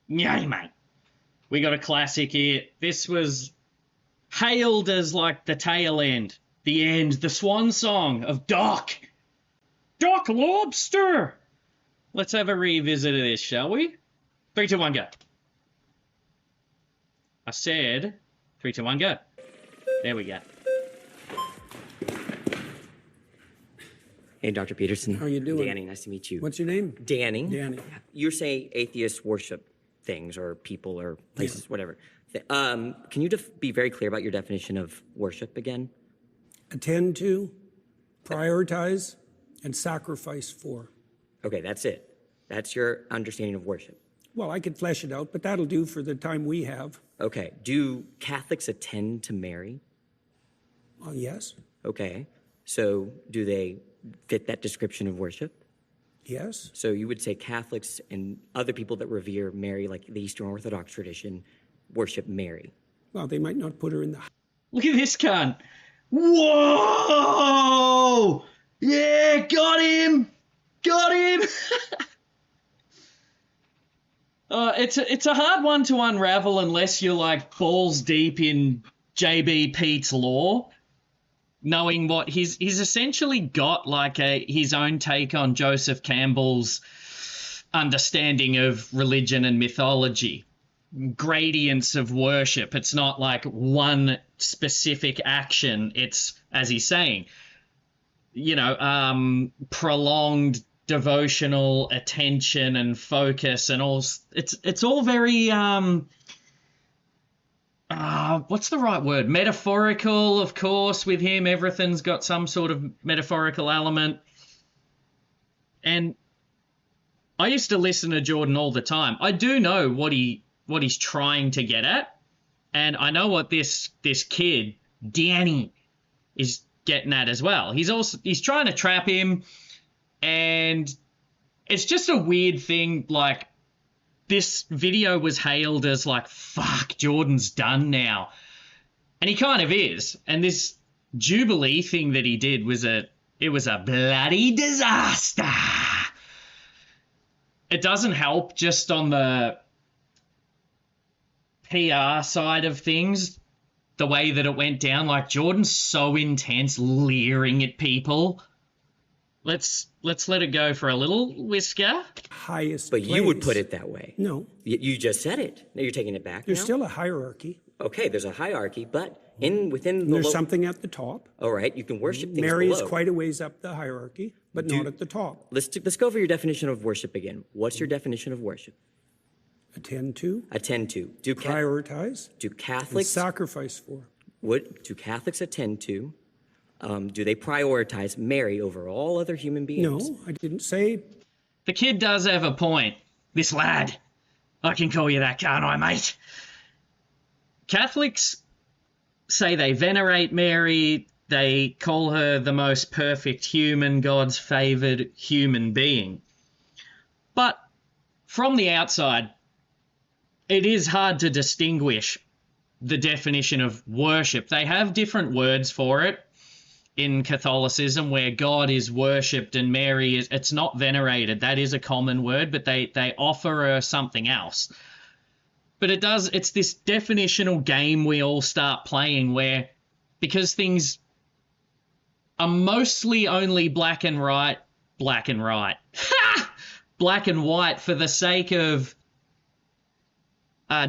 Yay, mate. We got a classic here. This was hailed as like the tail end, the swan song of Doc. Doc Lobster. Let's have a revisit of this, shall we? 3, 2, 1, go. I said 3, 2, 1, go. There we go. Hey, Dr. Peterson. How you doing? Danny, nice to meet you. What's your name? Danny. Danny. You say atheists worship things or people or places, whatever. Can you be very clear about your definition of worship again? Attend to, prioritize, and sacrifice for. Okay, that's it. That's your understanding of worship. Well, I could flesh it out, but that'll do for the time we have. Okay. Do Catholics attend to Mary? Yes. Okay. So do they fit that description of worship? Yes. So you would say Catholics and other people that revere Mary, like the Eastern Orthodox tradition, worship Mary. Well, they might not put her in the... Look at this cunt. Whoa! Yeah, got him! Got him! It's a hard one to unravel unless you're like balls deep in JB Pete's lore, knowing what he's essentially got like his own take on Joseph Campbell's understanding of religion and mythology, gradients of worship. It's not like one specific action. It's, as he's saying, prolonged devotional attention and focus and all. It's all very what's the right word? Metaphorical, of course. With him, everything's got some sort of metaphorical element. And I used to listen to Jordan all the time. I do know what he's trying to get at, and I know what this kid Danny is getting at as well. He's trying to trap him, and it's just a weird thing. Like, this video was hailed as like, fuck, Jordan's done now. And he kind of is. And this Jubilee thing that he did was a bloody disaster. It doesn't help just on the PR side of things, the way that it went down. Like, Jordan's so intense, leering at people. Let's let it go for a little whisker. Highest But place. you would put it that way. No. You just said it. Now you're taking it back. There's now? still a hierarchy. Okay, there's a hierarchy, but within the There's something at the top. All right, you can worship things Mary is below. quite a ways up the hierarchy, but not at the top. Let's go over your definition of worship again. What's your definition of worship? Attend to, Attend to. Do prioritize, and Catholics sacrifice for. do Catholics attend to? Do they prioritize Mary over all other human beings? No, I didn't say. The kid does have a point. This lad. I can call you that, can't I, mate? Catholics say they venerate Mary. They call her the most perfect human, God's favoured human being. But from the outside, it is hard to distinguish the definition of worship. They have different words for it in Catholicism, where God is worshipped and Mary is, it's not venerated. That is a common word, but they offer her something else. But it's this definitional game we all start playing where, because things are mostly only black and white, black and white for the sake of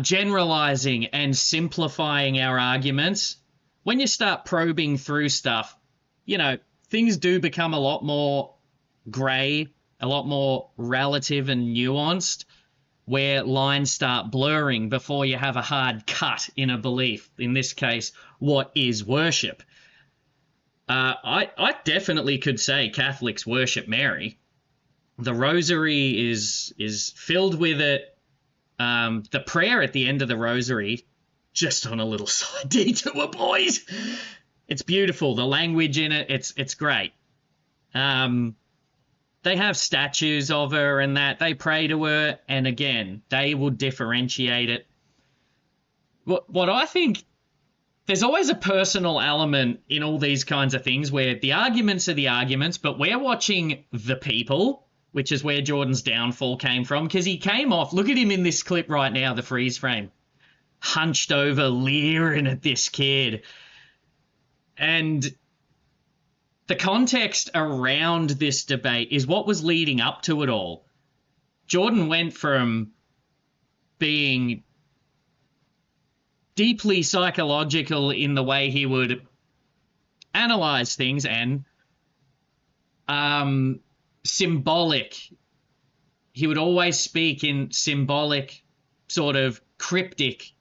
generalizing and simplifying our arguments. When you start probing through stuff, things do become a lot more grey, a lot more relative and nuanced, where lines start blurring before you have a hard cut in a belief. In this case, what is worship? I definitely could say Catholics worship Mary. The rosary is filled with it. The prayer at the end of the rosary, just on a little side detour, boys. It's beautiful. The language in it, it's great. They have statues of her and that. They pray to her, and again, they will differentiate it. What I think, there's always a personal element in all these kinds of things where the arguments are the arguments, but we're watching the people which is where Jordan's downfall came from, because he came off, look at him in this clip right now, the freeze frame, hunched over, leering at this kid. And the context around this debate is what was leading up to it all. Jordan went from being deeply psychological in the way he would analyze things and symbolic. He would always speak in symbolic, sort of cryptic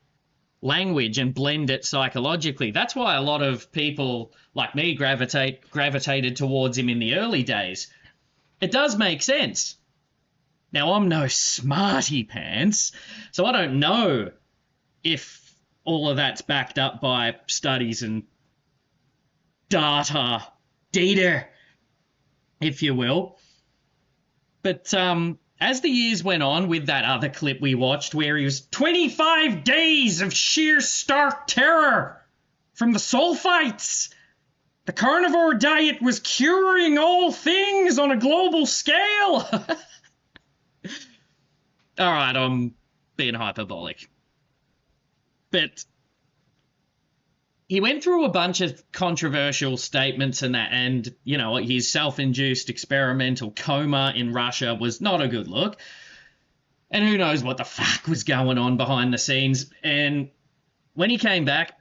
language and blend it psychologically. That's why a lot of people like me gravitated towards him in the early days. It does make sense. Now, I'm no smarty pants, so I don't know if all of that's backed up by studies and data, if you will. But as the years went on with that other clip we watched where he was 25 days of sheer stark terror from the sulfites. The carnivore diet was curing all things on a global scale. All right, I'm being hyperbolic. But he went through a bunch of controversial statements and that, and, you know, his self-induced experimental coma in Russia was not a good look. And who knows what the fuck was going on behind the scenes. And when he came back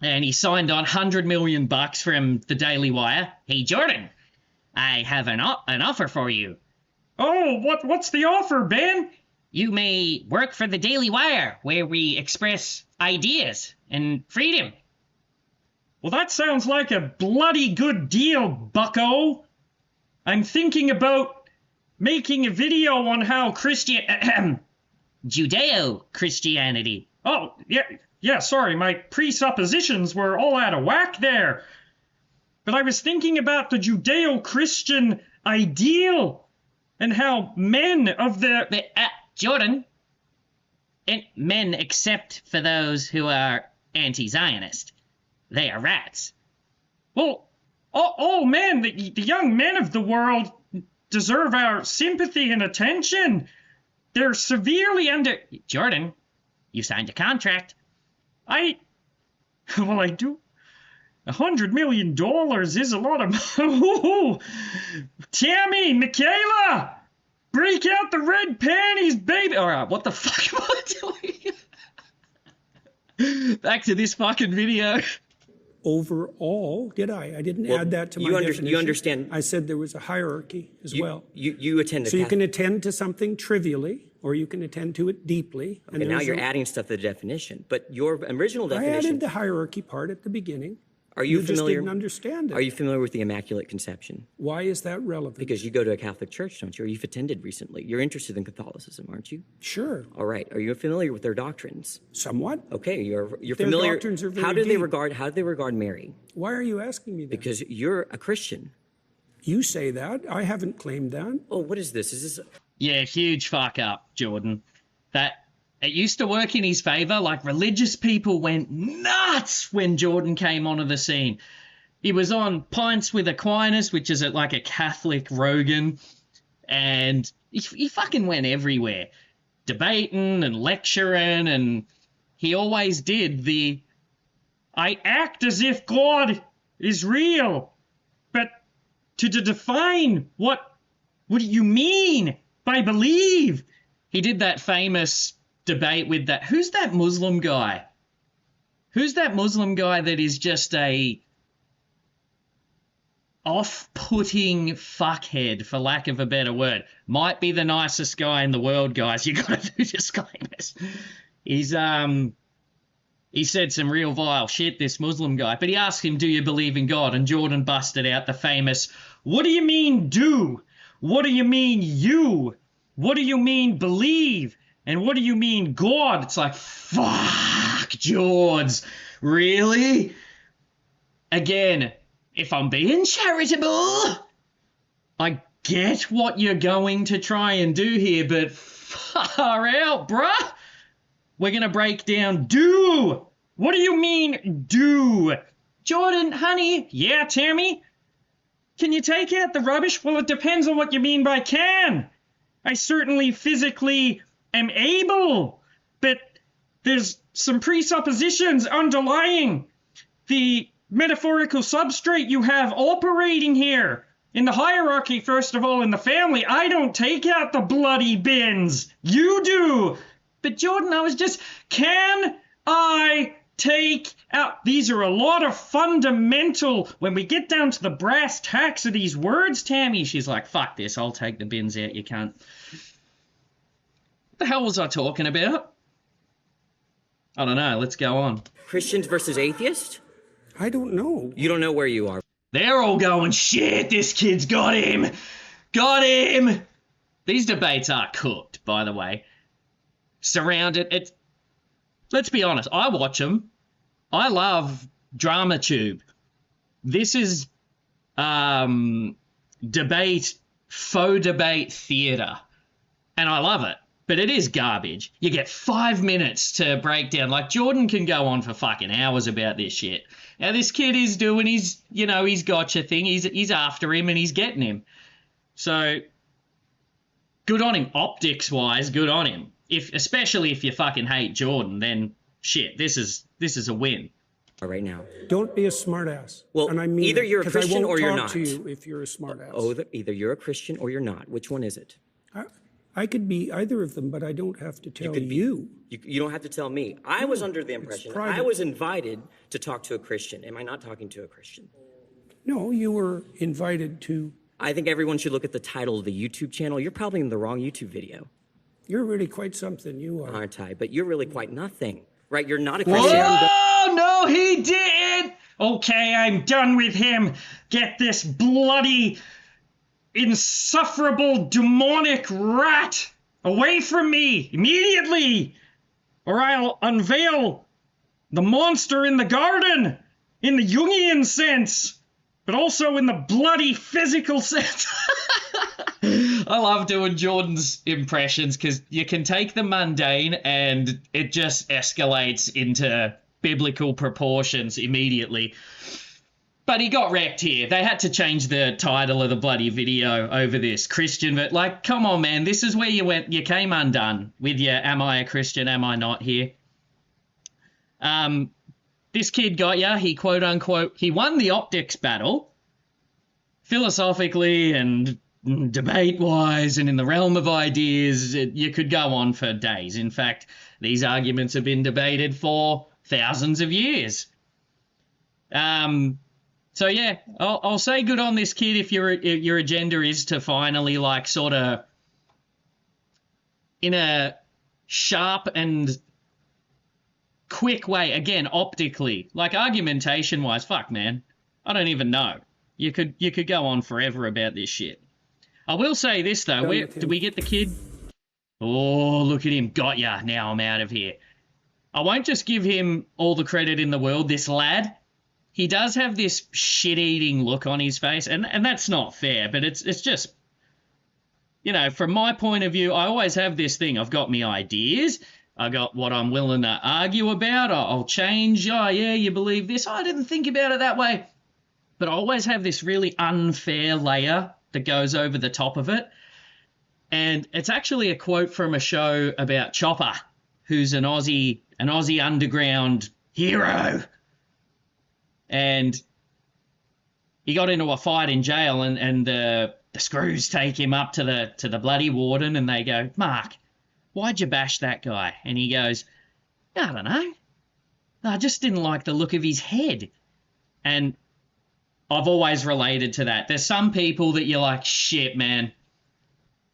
and he signed on $100 million from the Daily Wire, "Hey, Jordan, I have an offer for you." "Oh, what's the offer, Ben?" "You may work for the Daily Wire, where we express ideas and freedom." "Well, that sounds like a bloody good deal, bucko. I'm thinking about making a video on how Judeo-Christianity." "Oh, yeah, sorry, my presuppositions were all out of whack there. But I was thinking about the Judeo-Christian ideal and how men of the..." Jordan, men except for those who are anti-Zionist. They are rats." "Well, all men, the young men of the world, deserve our sympathy and attention. They're severely under..." "Jordan, you signed a contract." Well, I do. $100 million is a lot of... Tammy, Michaela! Break out the red panties, baby! All right, what the fuck am I doing? Back to this fucking video. Overall, did I? I didn't add that to my definition. You understand. I said there was a hierarchy as well. You attend the So you can attend to something trivially, or you can attend to it deeply. And now you're adding stuff to the definition. But your original I definition... added the hierarchy part at the beginning. Are you just familiar? didn't understand it. Are you familiar with the Immaculate Conception? Why is that relevant? Because you go to a Catholic church, don't you? Or you've attended recently. You're interested in Catholicism, aren't you? Sure. All right. Are you familiar with their doctrines? Somewhat. Okay, you're Their familiar. doctrines are very How do they deep. regard Mary? Why are you asking me that? Because you're a Christian. You say that. I haven't claimed that. Oh, what is this? Is this... Yeah, huge fuck up, Jordan. That it used to work in his favor. Like, religious people went nuts when Jordan came onto the scene. He was on Pints with Aquinas, which is like a Catholic Rogan, and he fucking went everywhere, debating and lecturing, and he always did the, "I act as if God is real, but to define what do you mean by believe?" He did that famous debate with that, who's that Muslim guy? Who's that Muslim guy that is just a off-putting fuckhead, for lack of a better word? Might be the nicest guy in the world, guys. You gotta do disclaimers. He said some real vile shit, this Muslim guy, but he asked him, "Do you believe in God?" And Jordan busted out the famous, "What do you mean do? What do you mean you? What do you mean believe? And what do you mean God?" It's like, fuck, George, really? Again, if I'm being charitable, I get what you're going to try and do here, but far out, bruh. We're going to break down do. What do you mean do? Jordan, honey. Yeah, Tammy? Can you take out the rubbish? Well, it depends on what you mean by can. I certainly physically am able, but there's some presuppositions underlying the metaphorical substrate you have operating here. In the hierarchy, first of all, in the family, I don't take out the bloody bins. You do. But Jordan, I was just, can I take out? These are a lot of fundamental, when we get down to the brass tacks of these words, Tammy, she's like, fuck this, I'll take the bins out, you can't. What the hell was I talking about? I don't know, let's go on. Christians versus atheists? I don't know. You don't know where you are. They're all going, shit, this kid's got him. Got him. These debates are cooked, by the way. Surrounded, let's be honest, I watch them. I love DramaTube. This is debate, faux debate theatre. And I love it. But it is garbage. You get 5 minutes to break down. Like, Jordan can go on for fucking hours about this shit. Now, this kid is doing his, his gotcha thing. He's after him and he's getting him. So, good on him. Optics-wise, good on him. Especially if you fucking hate Jordan, then shit, this is a win. Right now. Don't be a smartass. Well, and I mean either you're a Christian or you're not. I won't talk to you if you're a smartass. Oh, either you're a Christian or you're not. Which one is it? I could be either of them, but I don't have to tell you. You don't have to tell me. I was under the impression I was invited to talk to a Christian. Am I not talking to a Christian? No, you were invited to. I think everyone should look at the title of the YouTube channel. You're probably in the wrong YouTube video. You're really quite something, you are. Aren't I? But you're really quite nothing. Right? You're not a Christian. Oh, no, he didn't. Okay, I'm done with him. Get this bloody, insufferable, demonic rat away from me immediately, or I'll unveil the monster in the garden in the Jungian sense, but also in the bloody physical sense. I love doing Jordan's impressions because you can take the mundane and it just escalates into biblical proportions immediately. But he got wrecked here. They had to change the title of the bloody video over this. Christian, but like, come on, man. This is where you came undone with your am I a Christian, am I not here? This kid got ya. He quote unquote, he won the optics battle philosophically and debate-wise and in the realm of ideas. You could go on for days. In fact, these arguments have been debated for thousands of years. So yeah, I'll say good on this kid if your agenda is to finally like sort of in a sharp and quick way, again, optically, like argumentation-wise, fuck man, I don't even know. You could go on forever about this shit. I will say this though, did we get the kid? Oh, look at him, got ya, now I'm out of here. I won't just give him all the credit in the world, this lad. He does have this shit-eating look on his face, and that's not fair, but it's just, from my point of view, I always have this thing. I've got me ideas. I got what I'm willing to argue about. I'll change. Oh, yeah, you believe this? I didn't think about it that way. But I always have this really unfair layer that goes over the top of it. And it's actually a quote from a show about Chopper, who's an Aussie underground hero. And he got into a fight in jail, and the screws take him up to the bloody warden, and they go, Mark, why'd you bash that guy? And he goes, I don't know. I just didn't like the look of his head. And I've always related to that. There's some people that you're like, shit, man,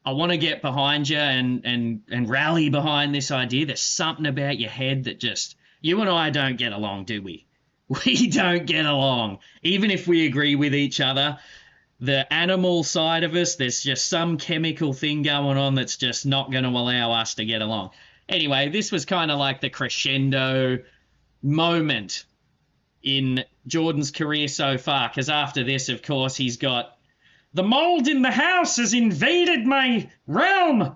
I want to get behind you and rally behind this idea. There's something about your head that just, you and I don't get along, do we? We don't get along. Even if we agree with each other, the animal side of us, there's just some chemical thing going on that's just not going to allow us to get along. Anyway, this was kind of like the crescendo moment in Jordan's career so far, because after this, of course, he's got, the mold in the house has invaded my realm.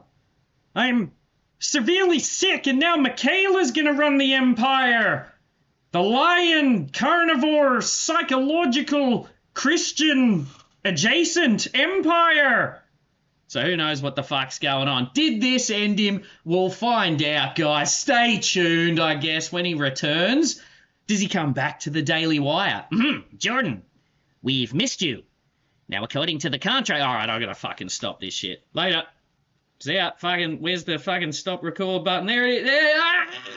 I'm severely sick, and now Michaela's going to run the empire. The lion, carnivore, psychological, Christian adjacent empire. So who knows what the fuck's going on. Did this end him? We'll find out, guys. Stay tuned, I guess, when he returns. Does he come back to the Daily Wire? Jordan, we've missed you. Now, according to the contract... All right, I gotta fucking stop this shit. Later. See ya. Fucking... Where's the fucking stop record button? There it is.